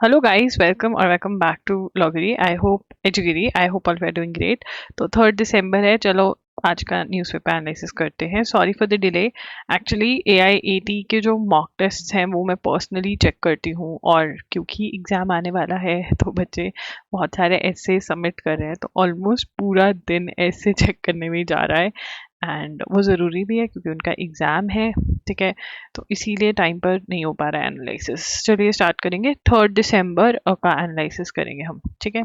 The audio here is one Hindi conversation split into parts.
Hello guys, welcome or welcome back to Loggery. I hope Edugiri. I hope all were doing great. तो 3 दिसंबर है, चलो आज का न्यूज़पेपर एनालिसिस करते हैं. Sorry for the delay. Actually AIAT के जो मॉक टेस्ट हैं वो मैं पर्सनली चेक करती हूँ, और क्योंकि एग्ज़ाम आने वाला है तो बच्चे बहुत सारे ऐसे सबमिट कर रहे हैं, तो ऑलमोस्ट पूरा दिन ऐसे चेक करने में ही जा रहा है. एंड वो ज़रूरी भी है क्योंकि उनका एग्ज़ाम है. ठीक है, तो इसीलिए टाइम पर नहीं हो पा रहा है एनालिसिस. चलिए स्टार्ट करेंगे. 3 दिसंबर का एनालिसिस करेंगे हम. ठीक है.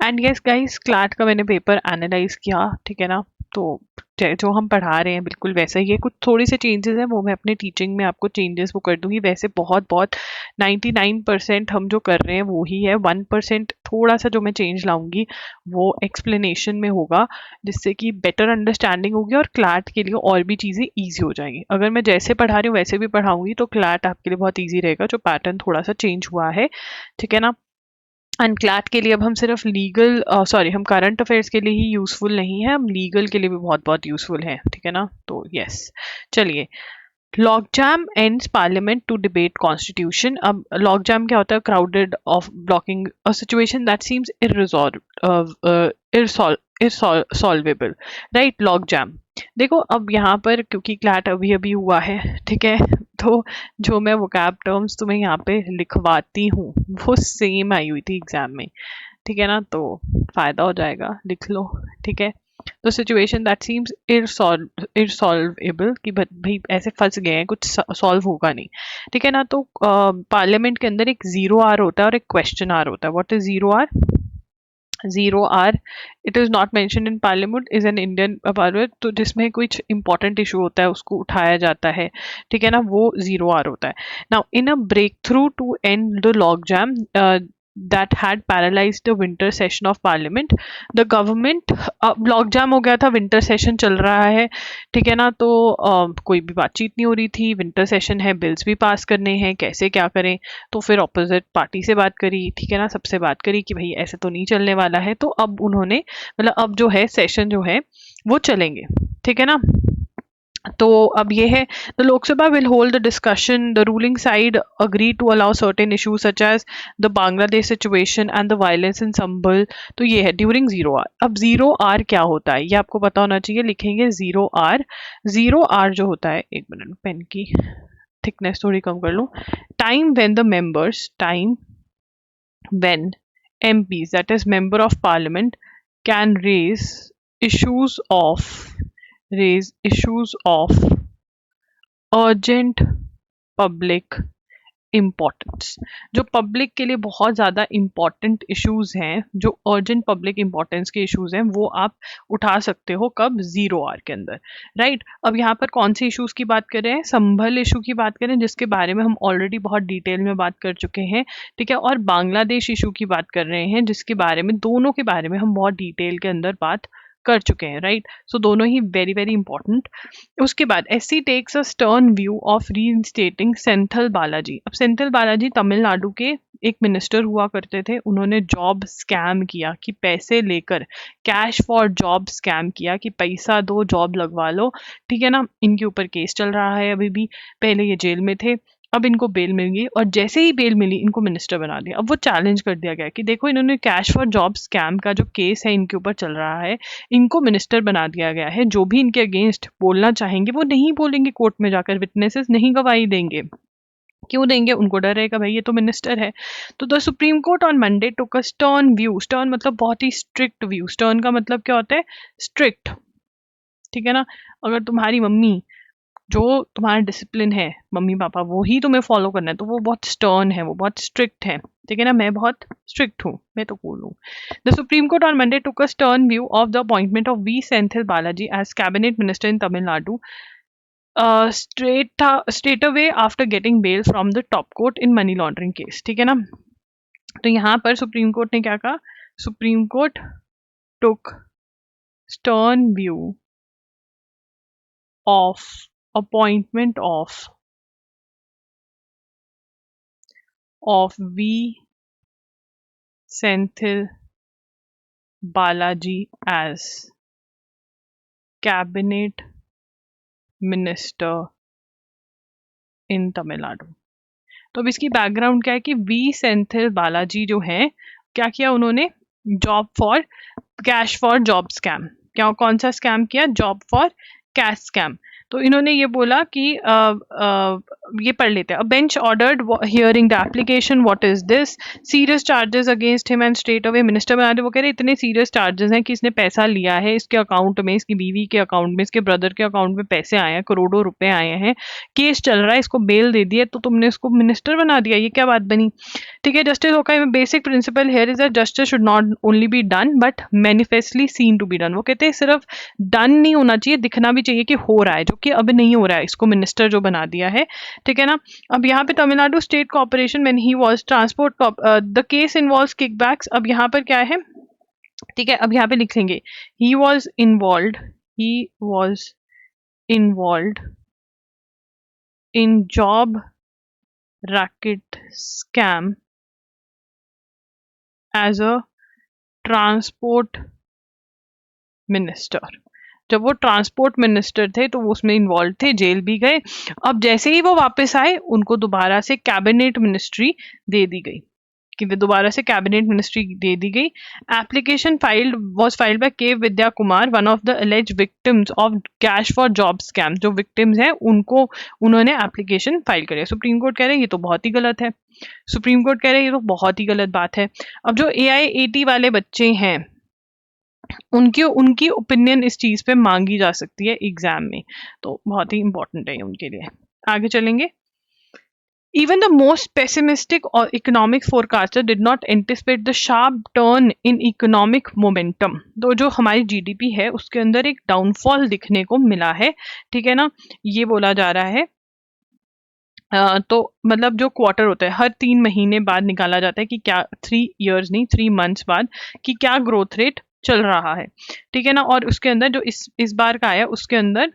एंड यस गाइस, क्लाट का मैंने पेपर एनालाइज किया. ठीक है ना. तो जो हम पढ़ा रहे हैं बिल्कुल वैसा ही है. कुछ थोड़ी से चेंजेस हैं, वो मैं अपने टीचिंग में आपको चेंजेस वो कर दूंगी. वैसे बहुत बहुत 99% हम जो कर रहे हैं वो ही है. 1% थोड़ा सा जो मैं चेंज लाऊंगी वो एक्सप्लेनेशन में होगा, जिससे कि बेटर अंडरस्टैंडिंग होगी और क्लाट के लिए और भी चीज़ें ईजी हो जाएंगी. अगर मैं जैसे पढ़ा रही हूँ वैसे भी पढ़ाऊंगी तो क्लाट आपके लिए बहुत ईजी रहेगा, जो पैटर्न थोड़ा सा चेंज हुआ है. ठीक है ना. एंड क्लैट के लिए अब हम सिर्फ लीगल सॉरी हम करंट अफेयर्स के लिए ही यूज़फुल नहीं है, हम लीगल के लिए भी बहुत बहुत यूज़फुल हैं. ठीक है ना. तो यस, चलिए. Lockjam ends parliament to debate constitution. अब लॉकजैम क्या होता है? Crowded of blocking a situation that seems irresolvable. Right. Lockjam. देखो अब यहाँ पर क्योंकि क्लैट अभी अभी हुआ है, ठीक है, तो जो मैं वोकैब टर्म्स तुम्हें यहाँ पे लिखवाती हूँ वो सेम आई हुई थी एग्जाम में. ठीक है ना. तो फायदा हो जाएगा, लिख लो. ठीक है. तो सिचुएशन दैट सीम्स इरसॉल्वेबल, कि भाई ऐसे फंस गए हैं, कुछ सॉल्व होगा नहीं. ठीक है ना. तो पार्लियामेंट के अंदर एक जीरो आर होता है और एक क्वेश्चन आर होता है. What is zero hour? Zero hour, it is not mention in parliament, is an Indian parliament. तो जिसमें कुछ इंपॉर्टेंट इशू होता है उसको उठाया जाता है. ठीक है ना. वो जीरो आर होता है. Now in a break through to end the lock jam that had paralyzed the winter session of parliament, the government. Lockjam हो गया था, विंटर सेशन चल रहा है. ठीक है ना. तो कोई भी बातचीत नहीं हो रही थी. विंटर सेशन है, बिल्स भी पास करने हैं, कैसे क्या करें. तो फिर ऑपोजिट पार्टी से बात करी. ठीक है ना. सबसे बात करी कि भाई ऐसे तो नहीं चलने वाला है. तो अब उन्होंने मतलब अब जो है सेशन जो है वो चलेंगे. ठीक है ना. तो अब ये है, the Lok Sabha will hold the discussion. The ruling side agree to allow certain issues such as the Bangladesh situation and the violence in Sambhal. तो ये है ड्यूरिंग जीरो आर. अब जीरो आर क्या होता है ये आपको पता होना चाहिए. लिखेंगे जीरो आर. जीरो आर जो होता है, एक मिनट पेन की थिकनेस थोड़ी कम कर लूँ. Time when the members, time when MPs, that is member of parliament, can issues of raise issues of urgent public importance. जो पब्लिक के लिए बहुत ज़्यादा इम्पोर्टेंट इश्यूज हैं, जो अर्जेंट पब्लिक इम्पोर्टेंस के इश्यूज हैं, वो आप उठा सकते हो. कब? जीरो आर के अंदर. राइट. अब यहाँ पर कौन से इश्यूज की बात कर रहे हैं? संभल इशू की बात करें, जिसके बारे में हम ऑलरेडी बहुत डिटेल में बात कर चुके हैं. ठीक है. और बांग्लादेश इशू की बात कर रहे हैं, जिसके बारे में, दोनों के बारे में हम बहुत डिटेल के अंदर बात कर चुके हैं. राइट. सो दोनों ही वेरी वेरी इंपॉर्टेंट. उसके बाद SC takes a stern view of reinstating Senthil Balaji. अब सेंथल बालाजी तमिलनाडु के एक मिनिस्टर हुआ करते थे. उन्होंने जॉब स्कैम किया, कि पैसे लेकर कैश फॉर जॉब स्कैम किया, कि पैसा दो जॉब लगवा लो. ठीक है ना. इनके ऊपर केस चल रहा है अभी भी. पहले ये जेल में थे, अब इनको बेल मिल गई, और जैसे ही बेल मिली इनको मिनिस्टर बना दिया. अब वो चैलेंज कर दिया गया कि देखो, इन्होंने कैश फॉर जॉब स्कैम का जो केस है इनके ऊपर चल रहा है, इनको मिनिस्टर बना दिया गया है. जो भी इनके अगेंस्ट बोलना चाहेंगे वो नहीं बोलेंगे कोर्ट में जाकर, विटनेसेस नहीं गवाही देंगे. क्यों देंगे? उनको डर रहेगा, भाई ये तो मिनिस्टर है. तो the supreme court on Monday took a stern view. Stern मतलब बहुत ही स्ट्रिक्ट व्यू. स्टर्न का मतलब क्या होता है? स्ट्रिक्ट. ठीक है ना. अगर तुम्हारी मम्मी, जो तुम्हारा डिसिप्लिन है, मम्मी पापा, वो ही तुम्हें फॉलो करना है, तो वो बहुत स्टर्न है, वो बहुत स्ट्रिक्ट है. ठीक है ना. मैं बहुत स्ट्रिक्ट हूँ, मैं तो कूल हूँ. The supreme court on Monday took a stern view of the appointment of V Senthil Balaji as cabinet minister in Tamil Nadu straight away after getting bail from the top court in money laundering case. ठीक है ना. तो यहाँ पर सुप्रीम कोर्ट ने क्या कहा? Supreme court took stern view of appointment of V. Senthil Balaji as cabinet minister in Tamil Nadu. तो अब इसकी बैकग्राउंड क्या है कि वी सेंथिल बालाजी जो है, क्या किया उन्होंने, job for cash for job scam. क्या कौन सा स्कैम किया, जॉब फॉर कैश स्कैम। तो इन्होंने ये बोला कि ये पढ़ लेते हैं, अ bench ordered hearing the application, what is this, serious charges against him and straight away minister बना दे। वो कह रहे इतने सीरियस चार्जेस हैं कि इसने पैसा लिया है, इसके अकाउंट में, इसकी बीवी के अकाउंट में, इसके ब्रदर के अकाउंट में पैसे आए हैं, करोड़ों रुपए आए हैं, केस चल रहा है, इसको बेल दे दी है, तो तुमने इसको मिनिस्टर बना दिया, ये क्या बात बनी। ठीक है, जस्टिस ओका में basic principle here is that justice should not only be done but manifestly seen to be done. वो कहते हैं सिर्फ डन नहीं होना चाहिए, दिखना भी चाहिए कि हो रहा है, जो कि अब नहीं हो रहा है, इसको मिनिस्टर जो बना दिया है। ठीक है ना। अब यहाँ पे Tamil Nadu state corporation when he was transport, the case involves kickbacks. अब यहाँ पर क्या है, ठीक है, अब यहाँ पे लिख लेंगे he was involved in job racket scam as a transport minister. जब वो ट्रांसपोर्ट मिनिस्टर थे तो वो उसमें इन्वॉल्व थे, जेल भी गए। अब जैसे ही वो वापस आए उनको दोबारा से कैबिनेट मिनिस्ट्री दे दी गई, कि वे दोबारा से कैबिनेट मिनिस्ट्री दे दी गई। Application was filed by K Vidya Kumar, one of the alleged victims of cash for job scam. जो विक्टिम्स हैं उनको उन्होंने एप्लीकेशन फाइल करी। सुप्रीम कोर्ट कह रहे हैं ये तो बहुत ही गलत है, सुप्रीम कोर्ट कह रहे हैं ये तो बहुत ही गलत बात है। अब जो AIAT वाले बच्चे हैं उनकी उनकी ओपिनियन इस चीज पे मांगी जा सकती है एग्जाम में, तो बहुत ही इंपॉर्टेंट है उनके लिए। आगे चलेंगे। Even the most pessimistic or economic forecaster did not anticipate the sharp turn in economic momentum। तो जो हमारी GDP है उसके अंदर एक डाउनफॉल दिखने को मिला है। ठीक है ना, ये बोला जा रहा है। तो मतलब जो क्वार्टर होता है हर 3 महीने बाद निकाला जाता है कि क्या, 3 years नहीं, 3 months बाद, कि क्या ग्रोथ रेट चल रहा है। ठीक है ना। और उसके अंदर जो इस बार का आया उसके अंदर,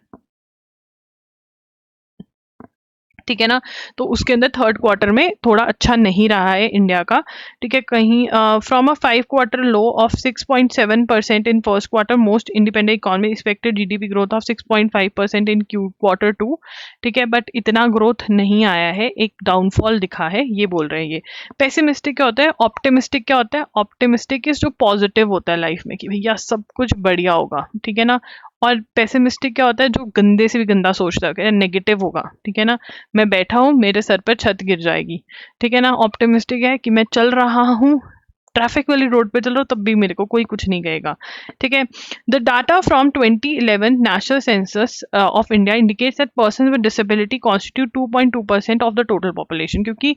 ठीक है ना, तो उसके अंदर थर्ड क्वार्टर में थोड़ा अच्छा नहीं रहा है इंडिया का। ठीक है, कहीं from a 5 quarter low of 6.7% in first quarter, most independent economy expected GDP growth of 6.5% in Q2। ठीक है, बट इतना ग्रोथ नहीं आया है, एक डाउनफॉल दिखा है, ये बोल रहे हैं ये। पेसिमिस्टिक क्या होता है, ऑप्टिमिस्टिक क्या होता है, ऑप्टिमिस्टिक इज जो पॉजिटिव होता है लाइफ में कि भैया सब कुछ बढ़िया होगा। ठीक है ना। और पेसिमिस्टिक क्या होता है, जो गंदे से भी गंदा सोचता है, नेगेटिव होगा। ठीक है ना, मैं बैठा हूँ मेरे सर पर छत गिर जाएगी। ठीक है ना। ऑप्टिमिस्टिक है कि मैं चल रहा हूँ, ट्रैफिक वाली रोड पे चल रहा हूँ, तब भी मेरे को कोई कुछ नहीं कहेगा। ठीक है। The data from 2011 national census of India indicates that person with disability constitute 2.2% of the total population. क्योंकि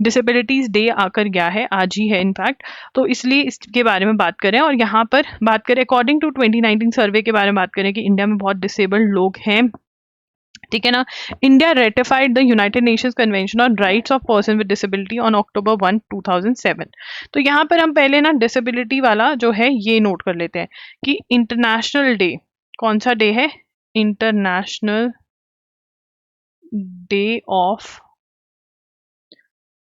डिसेबिलिटीज डे आकर गया है, आज ही है इनफैक्ट, तो इसलिए इसके बारे में बात करें। और यहाँ पर बात करें अकॉर्डिंग टू 2019 सर्वे के बारे में बात करें कि इंडिया में बहुत डिसेबल्ड लोग हैं। ठीक है ना। India ratified the United Nations convention on rights of person with disability on October 1, 2007। तो यहाँ पर हम पहले ना डिसेबिलिटी वाला जो है ये नोट कर लेते हैं कि इंटरनेशनल डे, कौन सा डे है, international day of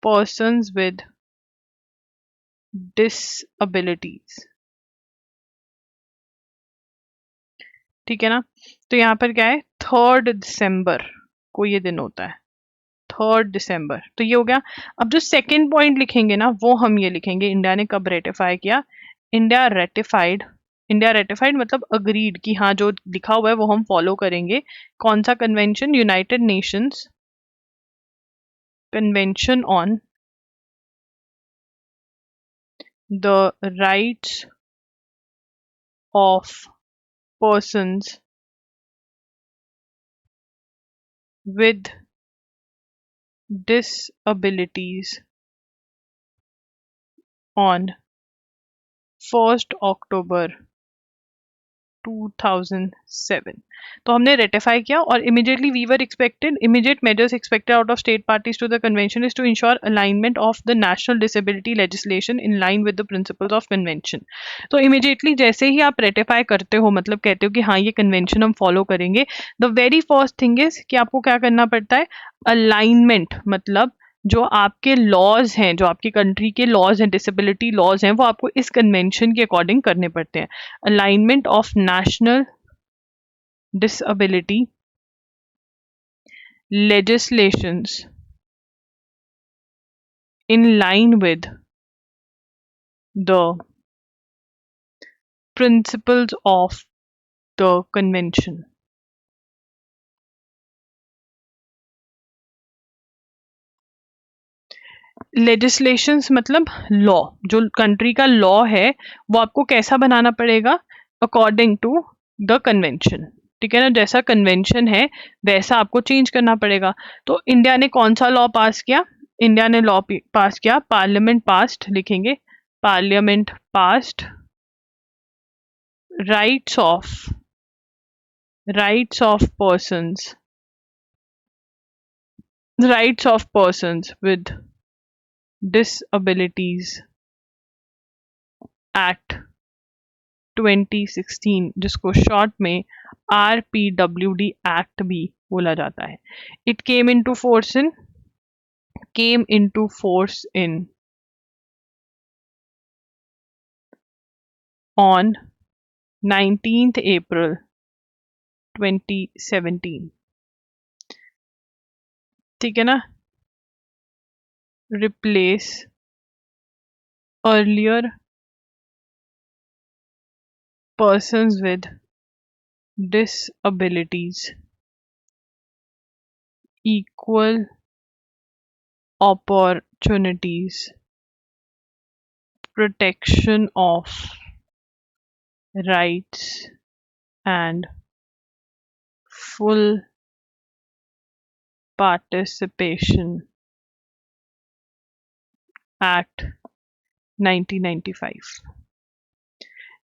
persons with डिसएबिलिटीज। ठीक है ना। तो यहाँ पर क्या है, 3 दिसंबर को ये दिन होता है, 3 दिसंबर। तो ये हो गया। अब जो सेकंड पॉइंट लिखेंगे ना वो हम ये लिखेंगे, इंडिया ने कब रेटिफाई किया। इंडिया रेटिफाइड मतलब अग्रीड, कि हाँ जो लिखा हुआ है वो हम फॉलो करेंगे। कौन सा convention, United Nations convention on the rights of persons with disabilities on 1st October 2007। तो हमने रेटिफाई किया और immediately we were expected, immediate measures expected out of state parties to the convention is to ensure alignment of the national disability legislation in line with the principles of convention. तो इमीडिएटली जैसे ही आप रेटिफाई करते हो, मतलब कहते हो कि हाँ ये कन्वेंशन हम फॉलो करेंगे, the very first thing is कि आपको क्या करना पड़ता है, अलाइनमेंट। मतलब जो आपके लॉज हैं, जो आपकी कंट्री के लॉज हैं, डिसेबिलिटी लॉज हैं, वो आपको इस कन्वेंशन के अकॉर्डिंग करने पड़ते हैं। Alignment of national disability legislations in line with the principles of the convention. Legislations मतलब लॉ, जो कंट्री का लॉ है वो आपको कैसा बनाना पड़ेगा, अकॉर्डिंग टू द कन्वेंशन। ठीक है ना, जैसा कन्वेंशन है वैसा आपको चेंज करना पड़ेगा। तो इंडिया ने कौन सा लॉ पास किया, इंडिया ने लॉ पास किया, पार्लियामेंट पास्ड लिखेंगे, parliament passed rights of persons, rights of persons with disabilities act 2016, जिसको शॉर्ट में RPWD एक्ट भी बोला जाता है। It came into force in on 19th April 2017। ठीक है ना, replace earlier persons with disabilities, equal opportunities, protection of rights and full participation Act 1995।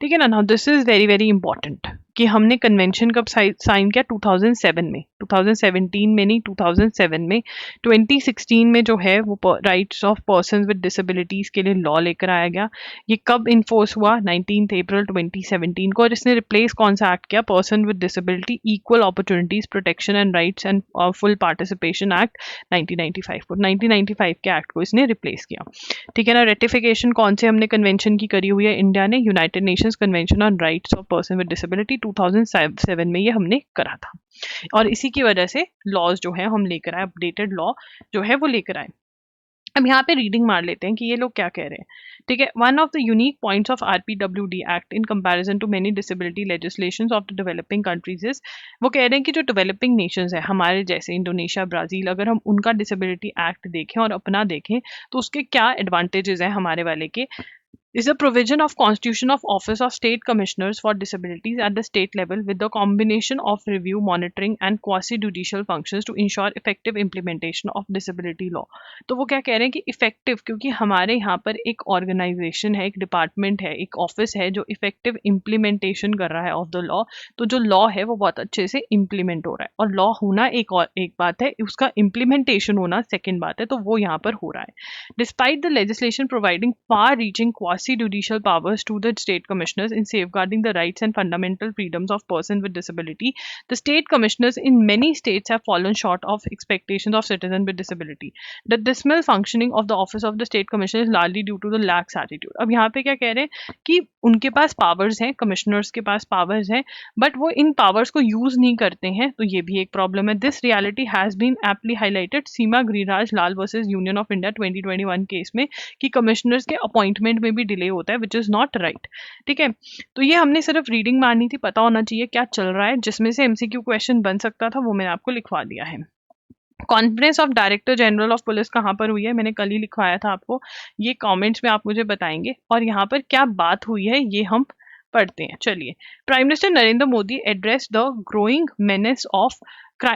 ठीक है ना। Now this is very very important कि हमने कन्वेंशन कब साइन किया, 2007 में, 2017 में नहीं, 2007 में। 2016 में जो है वो rights of persons with disabilities के लिए लॉ लेकर आया गया। ये कब इन्फोर्स हुआ, 19 अप्रैल 2017 को। और इसने रिप्लेस कौन सा एक्ट किया, person with disability equal opportunities protection and rights and full participation act 1995 को, 1995 के एक्ट को इसने रिप्लेस किया। ठीक है ना। रेटिफिकेशन कौन से हमने कन्वेंशन की करी हुई है, इंडिया ने United Nations convention on rights of person with disability 2007 में ये हमने करा था। और इसी की वजह से लॉज जो है हम लेकर आए, अपडेटेड लॉ जो है वो लेकर आए। अब यहाँ पे रीडिंग मार लेते हैं कि ये लोग क्या कह रहे हैं। ठीक है, one of the unique points of RPWD act in comparison to many disability legislations of the developing countries is, वो कह रहे हैं कि जो डेवलपिंग नेशंस है हमारे जैसे इंडोनेशिया, ब्राजील, अगर हम उनका डिसेबिलिटी एक्ट देखें और अपना देखें तो उसके क्या एडवांटेजेस हैं हमारे वाले के, is a provision of Constitution of Office of State Commissioners for Disabilities at the state level with the combination of review, monitoring and quasi-judicial functions to ensure effective implementation of disability law। तो वो क्या कह रहे हैं कि इफेक्टिव, क्योंकि हमारे यहाँ पर एक ऑर्गेनाइजेशन है, एक डिपार्टमेंट है, एक ऑफिस है जो इफेक्टिव इम्प्लीमेंटेशन कर रहा है ऑफ द लॉ। तो जो लॉ है वो बहुत अच्छे से इम्प्लीमेंट हो रहा है, और लॉ होना एक बात है, उसका इम्प्लीमेंटेशन होना सेकेंड बात है। तो वो यहाँ पर हो रहा है। Despite the legislation providing far reaching quasi-judicial powers to the state commissioners in safeguarding the rights and fundamental freedoms of persons with disability, the state commissioners in many states have fallen short of expectations of citizens with disability. The dismal functioning of the office of the state commissioner is largely due to the lax attitude। अब यहाँ पे क्या कह रहे हैं कि उनके पास पावर्स हैं, कमिश्नर्स के पास पावर्स हैं, बट वो इन पावर्स को यूज नहीं करते हैं, तो ये भी एक प्रॉब्लम है। This reality has been aptly highlighted Seema Giriraj Lal versus Union of India 2021 case में, कि कमिश्नर्स के अपॉइंटमेंट में भी डिले होता है, विच इज नॉट राइट। ठीक है, तो ये हमने सिर्फ रीडिंग मारनी थी, पता होना चाहिए क्या चल रहा है, जिसमें से MCQ क्वेश्चन बन सकता था वो मैंने आपको लिखवा दिया है। Conference of director general of police कहाँ पर हुई है, मैंने कल ही लिखवाया था आपको, ये कमेंट्स में आप मुझे बताएंगे। और यहाँ पर क्या बात हुई है ये हम पढ़ते हैं। चलिए, prime minister Narendra Modi address the growing menace of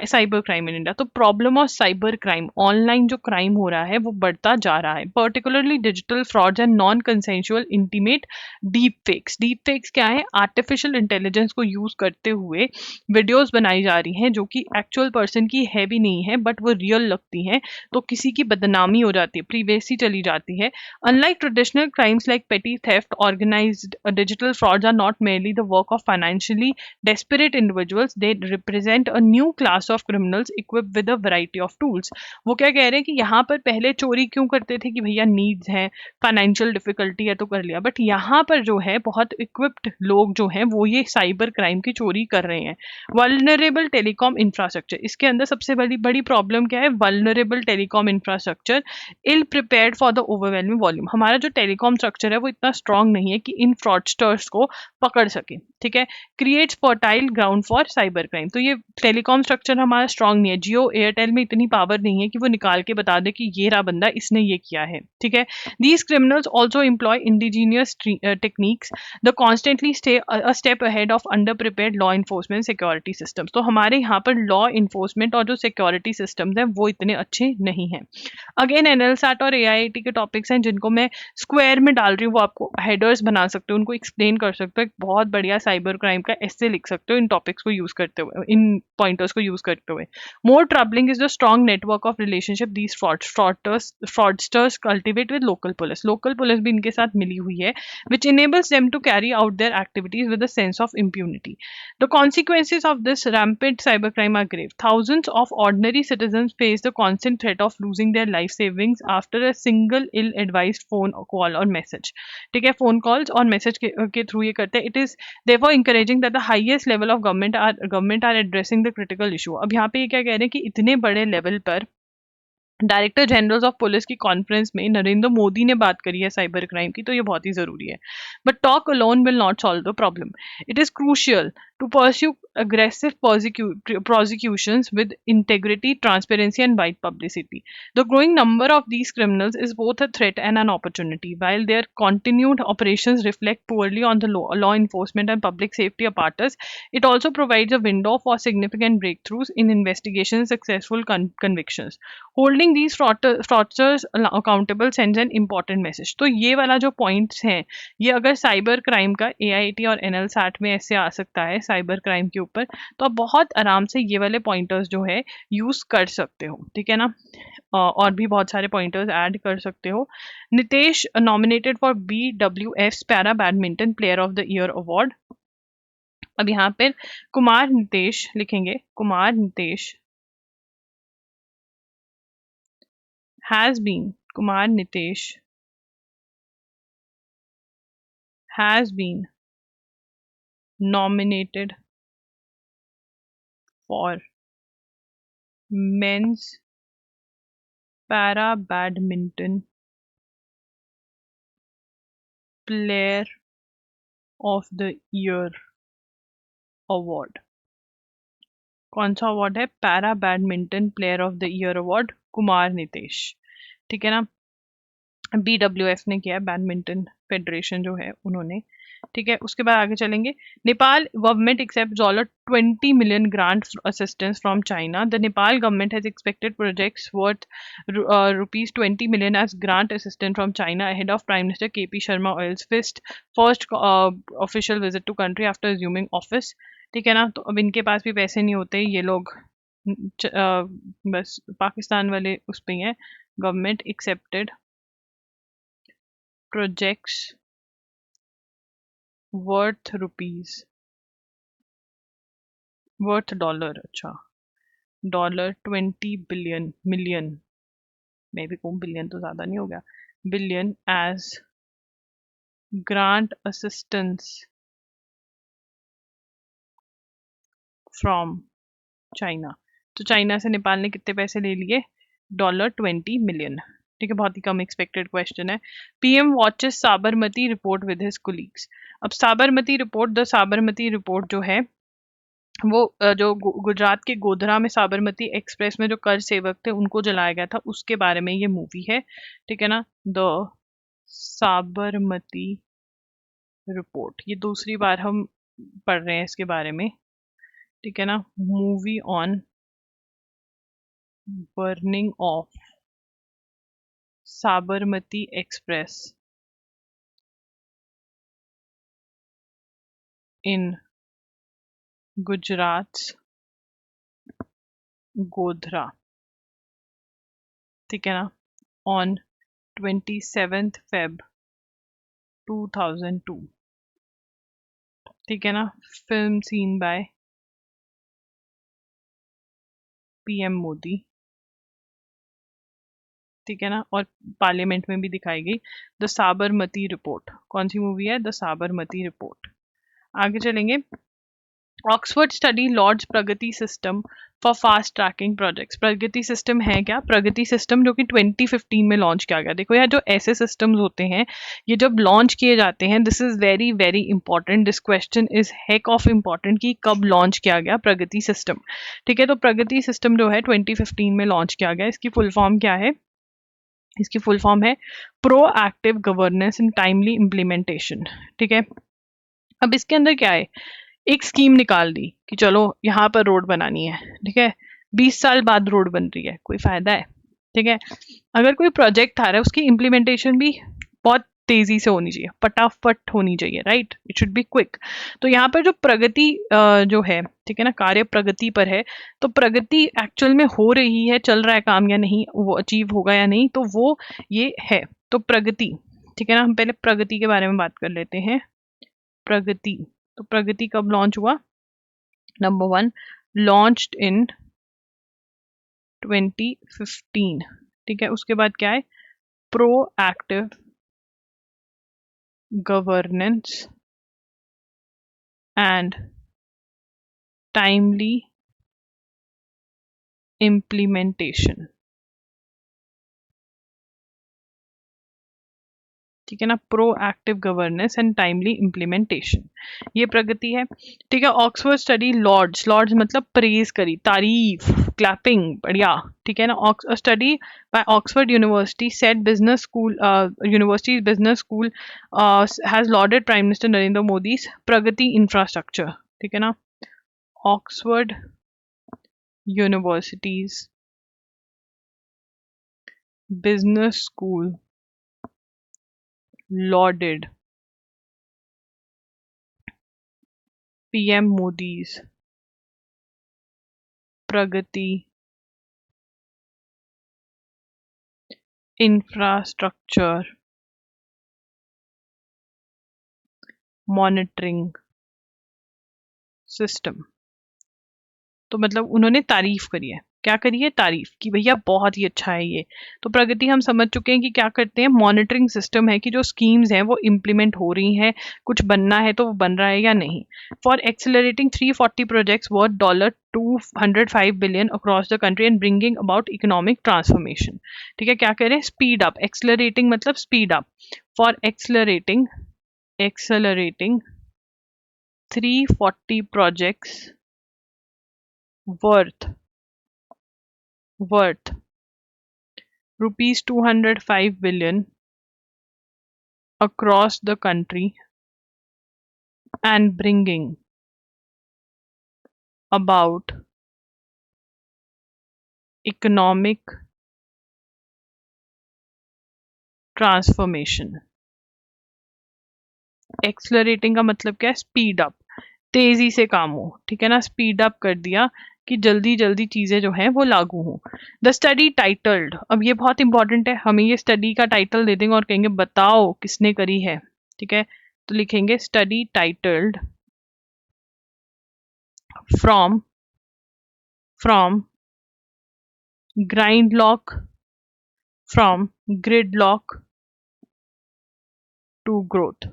cyber crime in India. तो problem of cyber crime, online जो क्राइम हो रहा है वो बढ़ता जा रहा है, particularly digital frauds and non consensual intimate deep fakes. Deep fakes क्या है, आर्टिफिशियल इंटेलिजेंस को यूज करते हुए वीडियोस बनाई जा रही हैं जो कि एक्चुअल पर्सन की है भी नहीं है, बट वो रियल लगती हैं, तो किसी की बदनामी हो जाती है, प्रीवेसी चली जाती है। Unlike traditional crimes like petty theft, organised digital frauds are not merely the work of financially desperate individuals, they represent a new class class of criminals equipped with a variety of tools. वो क्या कह रहे हैं कि यहाँ पर पहले चोरी क्यों करते थे कि भैया नीड्स हैं, फाइनेंशियल डिफिकल्टी है तो कर लिया, बट यहाँ पर जो है बहुत इक्विप्ड लोग जो हैं वो ये साइबर क्राइम की चोरी कर रहे हैं। वल्नरेबल टेलीकॉम इंफ्रास्ट्रक्चर, इसके अंदर सबसे बड़ी बड़ी प्रॉब्लम क्या है? Vulnerable telecom infrastructure ill prepared for the overwhelming volume. हमारा जो टेलीकॉम स्ट्रक्चर है वो इतना स्ट्रांग नहीं है कि इन फ्रॉडस्टर्स को पकड़ सके, ठीक है। Creates fertile ground for cyber crime, तो ये टेलीकॉम स्ट्रक्चर हमारा स्ट्रांग नहीं है। जियो एयरटेल में इतनी पावर नहीं है कि वो निकाल के बता दे कि ये रहा बंदा, इसने ये किया है, ठीक है। These criminals also employ indigenous techniques the constantly stay a step ahead of under prepared law enforcement security systems. तो हमारे यहाँ पर लॉ इन्फोर्समेंट और जो सिक्योरिटी सिस्टम्स हैं वो इतने अच्छे नहीं हैं। अगेन एनएलसैट और एआईआईटी के टॉपिक्स हैं जिनको मैं स्क्वायर में डाल रही हूँ, वो आपको हेडर्स बना सकते हो, उनको एक्सप्लेन कर सकते हो, एक बहुत बढ़िया साइबर क्राइम का एस्से लिख सकते हो इन टॉपिक्स को यूज करते हुए, इन पॉइंटर्स को यूज करते हुए। More troubling is the strong network of relationship these fraudsters cultivate with local police. Local police भी इनके साथ मिली हुई है, which enables them to carry out their activities with a sense of impunity. The consequences of this rampant cybercrime are grave. Thousands of ordinary citizens face the constant threat of losing their life savings after a single ill-advised phone call or message. ठीक है, phone calls और message के through ये करते हैं. It is therefore encouraging that the highest level of government are addressing the critical issue. अब यहाँ पे ये क्या कह रहे हैं कि इतने बड़े लेवल पर डायरेक्टर जनरल्स ऑफ पुलिस की कॉन्फ्रेंस में नरेंद्र मोदी ने बात करी है साइबर क्राइम की, तो ये बहुत ही जरूरी है। But talk alone will not solve the problem. It is crucial to pursue aggressive prosecutions with integrity, transparency, and wide publicity. The growing number of these criminals is both a threat and an opportunity. While their continued operations reflect poorly on the law enforcement and public safety apparatus, it also provides a window for significant breakthroughs in investigation and successful convictions. Holding these fraudsters accountable sends an important message. तो ये वाला जो पॉइंट्स हैं, ये अगर साइबर क्राइम का एआईटी और एनएलसैट में ऐसे आ सकता है साइबर क्राइम के ऊपर, तो आप बहुत आराम से ये वाले पॉइंटर्स जो है यूज कर सकते हो, ठीक है ना। और भी बहुत सारे पॉइंटर्स ऐड कर सकते हो। Nitesh nominated for BWF para badminton player of the year award. अब यहाँ पर कुमार नितेश लिखेंगे, Kumar Nitesh has been, Kumar Nitesh has been nominated for men's para badminton player of the year award. कौन सा अवार्ड है? Para badminton player of the year award, Kumar Nitesh, ठीक है ना। BWF ने किया है, बैडमिंटन फेडरेशन जो है उन्होंने, ठीक है। उसके बाद आगे चलेंगे। Nepal government accept $20 million grant assistance from China. The Nepal government has expected projects worth rupees 20 million as grant assistance from China ahead of Prime Minister KP Sharma Oil's first official visit to country after assuming office, ठीक है ना। तो अब इनके पास भी पैसे नहीं होते, ये लोग बस पाकिस्तान वाले उस पे हैं। Government accepted projects worth dollar, अच्छा डॉलर 20 मिलियन, मे बी को बिलियन तो ज्यादा नहीं हो गया, billion as grant assistance from China. तो चाइना से नेपाल ने कितने पैसे ले लिए? $20 मिलियन, ठीक है। बहुत ही कम एक्सपेक्टेड क्वेश्चन है। PM watches Sabarmati report with his colleagues. अब Sabarmati report, the Sabarmati report जो है वो जो गुजरात के गोधरा में साबरमती एक्सप्रेस में जो कर सेवक थे उनको जलाया गया था, उसके बारे में ये मूवी है, ठीक है ना। द साबरमती रिपोर्ट, ये दूसरी बार हम पढ़ रहे हैं इसके बारे में, ठीक है ना। Movie on burning of Sabarmati express in Gujarat Godhra, ठीक है ना, ऑन 27 Feb 2002, ठीक है ना। Film seen by PM Modi, ठीक है ना, और पार्लियामेंट में भी दिखाई गई। द साबरमती रिपोर्ट, कौन सी मूवी है? The Sabarmati report. आगे चलेंगे। Oxford study lauds Pragati system for fast tracking projects. Pragati system है क्या? प्रगति सिस्टम जो कि 2015 में लॉन्च किया गया। देखो यार, जो ऐसे सिस्टम्स होते हैं ये जब लॉन्च किए जाते हैं, this is very very important, this question is Keck of important कि कब लॉन्च किया गया प्रगति सिस्टम। ठीक है, तो प्रगति सिस्टम जो है 2015 में लॉन्च किया गया। इसकी फुल फॉर्म क्या है? इसकी फुल फॉर्म है proactive governance and timely implementation. ठीक है, अब इसके अंदर क्या है? एक स्कीम निकाल दी कि चलो यहाँ पर रोड बनानी है, ठीक है, 20 साल बाद रोड बन रही है, कोई फायदा है? ठीक है, अगर कोई प्रोजेक्ट आ रहा है उसकी इम्प्लीमेंटेशन भी बहुत तेजी से होनी चाहिए, फटाफट होनी चाहिए, right, it should be quick. तो यहाँ पर जो प्रगति जो है, ठीक है ना, कार्य प्रगति पर है, तो प्रगति एक्चुअल में हो रही है, चल रहा है काम या नहीं, वो अचीव होगा या नहीं, तो वो ये है। तो प्रगति, ठीक है ना, हम पहले प्रगति के बारे में बात कर लेते हैं। प्रगति, तो प्रगति कब लॉन्च हुआ? Number 1, launched in 2015। ठीक है, उसके बाद क्या है? Proactive governance and timely implementation. ठीक है ना, proactive governance and timely implementation, ये प्रगति है। ठीक है, ऑक्सफोर्ड स्टडी लॉर्ड्स, लॉर्ड्स मतलब प्रेज करी, तारीफ, क्लैपिंग, बढ़िया। ठीक है ना, study by Oxford university Said business school, university business school has lauded prime minister Narendra Modi's Pragati infrastructure. ठीक है ना, Oxford university's business school lauded PM Modi's प्रगति इंफ्रास्ट्रक्चर मॉनिटरिंग सिस्टम। तो मतलब उन्होंने तारीफ करी है, क्या करी है? तारीफ कि भैया बहुत ही अच्छा है ये। तो प्रगति हम समझ चुके हैं कि क्या करते हैं, मॉनिटरिंग सिस्टम है कि जो स्कीम्स हैं वो इम्प्लीमेंट हो रही हैं, कुछ बनना है तो वो बन रहा है या नहीं। For accelerating 340 projects worth $205 billion across the country and bringing about economic transformation. ठीक है, क्या कह रहे हैं? स्पीड अप, एक्सेलरेटिंग मतलब speed up. For accelerating 340 projects worth rupees 205 billion across the country and bringing about economic transformation। Accelerating का मतलब क्या है? स्पीड अप, तेजी से काम हो। ठीक है ना, स्पीड अप कर दिया कि जल्दी जल्दी चीजें जो हैं वो लागू हो। द स्टडी टाइटल्ड, अब ये बहुत इंपॉर्टेंट है, हमें ये स्टडी का टाइटल दे देंगे और कहेंगे बताओ किसने करी है। ठीक है, तो लिखेंगे study titled from gridlock from gridlock to growth.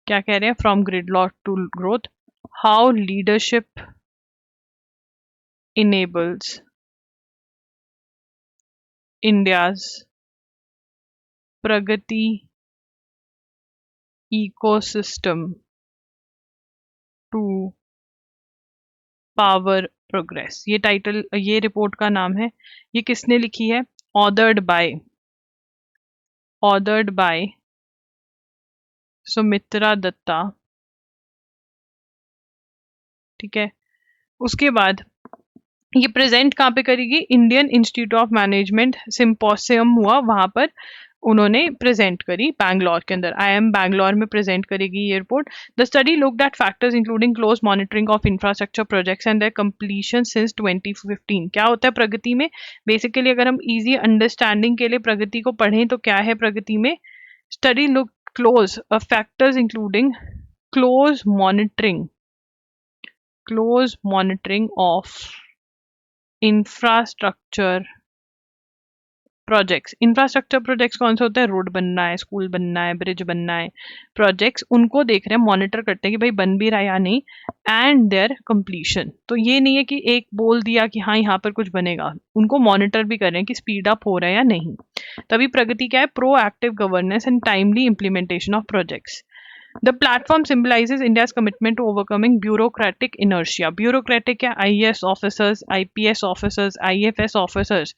क्या कह रहे हैं? From gridlock to growth, how leadership enables India's Pragati ecosystem to power progress। ये टाइटल, ये रिपोर्ट का नाम है। ये किसने लिखी है? Authored by Sumitra Dutta. ठीक है, उसके बाद ये प्रेजेंट कहाँ पे करेगी? Indian institute of management symposium हुआ, वहां पर उन्होंने प्रेजेंट करी, बैंगलोर के अंदर, IIM बैंगलोर में प्रेजेंट करेगी ये report. The study looked at factors including close monitoring of infrastructure projects and their completion since 2015। क्या होता है प्रगति में? बेसिकली अगर हम इजी अंडरस्टैंडिंग के लिए प्रगति को पढ़ें तो क्या है प्रगति में? Study look close factors including close monitoring of infrastructure projects कौन से होते हैं? रोड बनना है, स्कूल बनना है, ब्रिज बनना है, प्रोजेक्ट्स उनको देख रहे हैं, मॉनिटर करते हैं कि भाई बन भी रहा है या नहीं, एंड देयर कंप्लीशन। तो ये नहीं है कि एक बोल दिया कि हाँ यहाँ पर कुछ बनेगा, उनको मॉनिटर भी कर रहे हैं कि स्पीड अप हो रहा है या नहीं। तभी प्रगति क्या है? Proactive governance and timely implementation of projects. The platform symbolizes India's commitment to overcoming bureaucratic inertia. Bureaucratic क्या? IAS officers, IPS officers, IFS officers.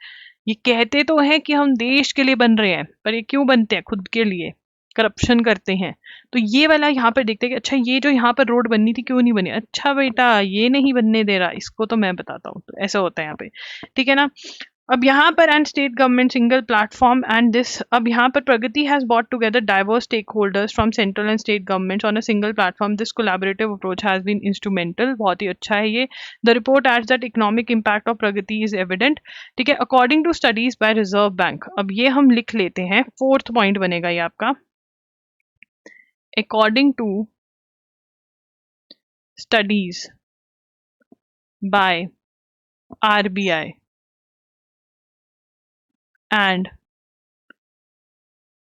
ये कहते तो हैं कि हम देश के लिए बन रहे हैं, पर ये क्यों बनते हैं? खुद के लिए करप्शन करते हैं। तो ये वाला यहाँ पर देखते हैं कि अच्छा ये जो यहाँ पर रोड बननी थी क्यों नहीं बनी? अच्छा बेटा ये नहीं बनने दे रहा, इसको तो मैं बताता हूँ। तो ऐसा होता है यहाँ पे, ठीक है ना। अब यहाँ पर and state government single platform and this, अब यहाँ पर प्रगति has brought together diverse stakeholders from central and state governments on a single platform. This collaborative approach has been instrumental. बहुत ही अच्छा है ये। The report adds that economic impact of Pragati is evident. ठीक है, according to studies by Reserve Bank. अब ये हम लिख लेते हैं, 4th पॉइंट बनेगा ये आपका। According to studies by RBI and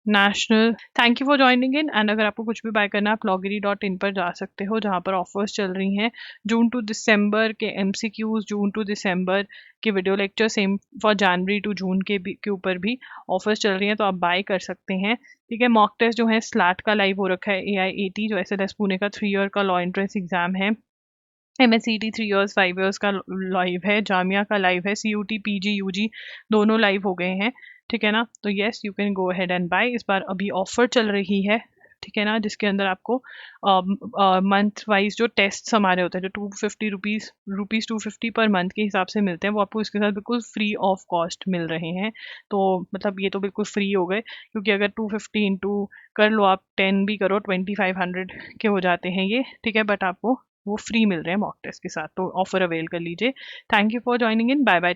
national. Thank you for joining in. And अगर आपको कुछ भी बाय करना है आप loggery.in पर जा सकते हो, जहाँ पर ऑफर्स चल रही हैं। जून टू दिसंबर के MCQs, जून टू दिसंबर के वीडियो लेक्चर, सेम फॉर जनवरी टू जून के ऊपर भी ऑफर्स चल रही हैं, तो आप बाय कर सकते हैं। ठीक है, मॉक टेस्ट जो है स्लैट का लाइव हो रखा है, AI80 जो SLS पुणे का 3 ईयर का लॉ एंट्रेंस एग्जाम है। MSCT 3 ईयर्स 5 ईयर्स का लाइव है, जामिया का लाइव है, CUT PG UG दोनों लाइव हो गए हैं। ठीक है ना, तो yes you can go ahead and bye. इस बार अभी ऑफर चल रही है, ठीक है ना, जिसके अंदर आपको मंथ वाइज जो टेस्ट हमारे होते हैं, जो 250 रुपीज़ 250 पर मंथ के हिसाब से मिलते हैं, वो आपको इसके साथ बिल्कुल फ्री ऑफ कॉस्ट मिल रहे हैं। तो मतलब ये तो बिल्कुल फ्री हो गए, क्योंकि अगर 250 इंटू कर लो आप, 10 भी करो, 2500 के हो जाते हैं ये। ठीक है, बट आपको वो फ्री मिल रहे हैं मॉक टेस्ट के साथ, तो ऑफर अवेल कर लीजिए। Thank you for joining in, bye bye.